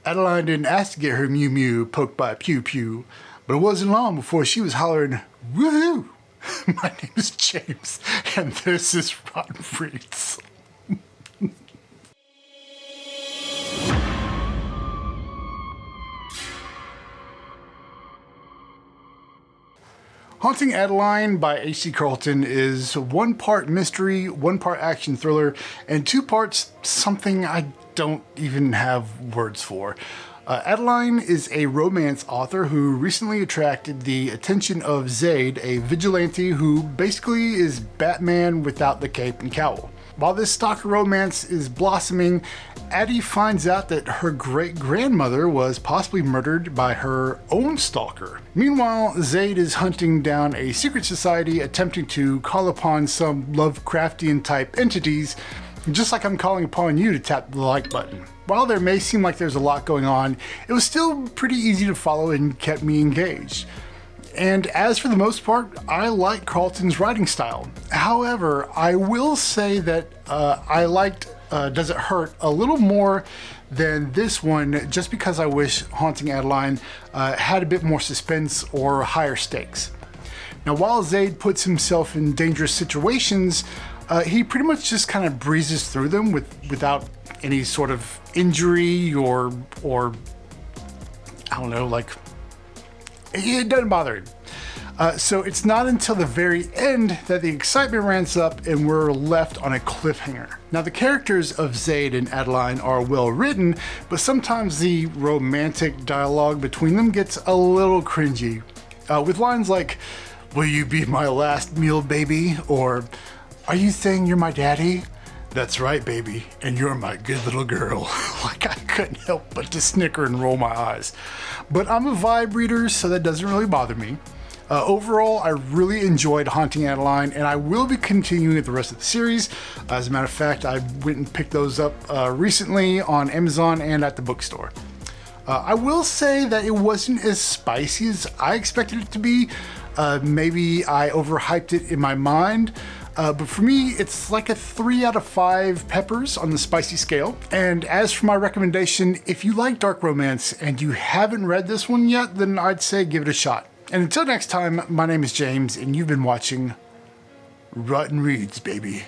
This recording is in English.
Adeline didn't ask to get her Mew Mew poked by Pew Pew, but it wasn't long before she was hollering, "Woohoo!" My name is James, and this is Rotten Reads. Haunting Adeline by H.C. Carlton is one part mystery, one part action thriller, and two parts something I don't even have words for. Adeline is a romance author who recently attracted the attention of Zaid, a vigilante who basically is Batman without the cape and cowl. While this stalker romance is blossoming, Addie finds out that her great-grandmother was possibly murdered by her own stalker. Meanwhile, Zaid is hunting down a secret society attempting to call upon some Lovecraftian-type entities, just like I'm calling upon you to tap the like button. While there may seem like there's a lot going on, it was still pretty easy to follow and kept me engaged. And as for the most part, I like Carlton's writing style. However, I will say that I liked Does It Hurt a little more than this one, just because I wish Haunting Adeline had a bit more suspense or higher stakes. Now, while Zaid puts himself in dangerous situations, he pretty much just kind of breezes through them without any sort of injury or I don't know, like, it doesn't bother him. So it's not until the very end that the excitement ramps up and we're left on a cliffhanger. Now, the characters of Zaid and Adeline are well written, but sometimes the romantic dialogue between them gets a little cringy. With lines like, "Will you be my last meal, baby?" Or, "Are you saying you're my daddy?" "That's right, baby, and you're my good little girl." Like, I couldn't help but to snicker and roll my eyes. But I'm a vibe reader, so that doesn't really bother me. Overall, I really enjoyed Haunting Adeline, and I will be continuing with the rest of the series. As a matter of fact, I went and picked those up recently on Amazon and at the bookstore. I will say that it wasn't as spicy as I expected it to be. Maybe I overhyped it in my mind. But for me, it's like a 3 out of 5 peppers on the spicy scale. And as for my recommendation, if you like dark romance and you haven't read this one yet, then I'd say give it a shot. And until next time, my name is James, and you've been watching Rotten Reads, baby.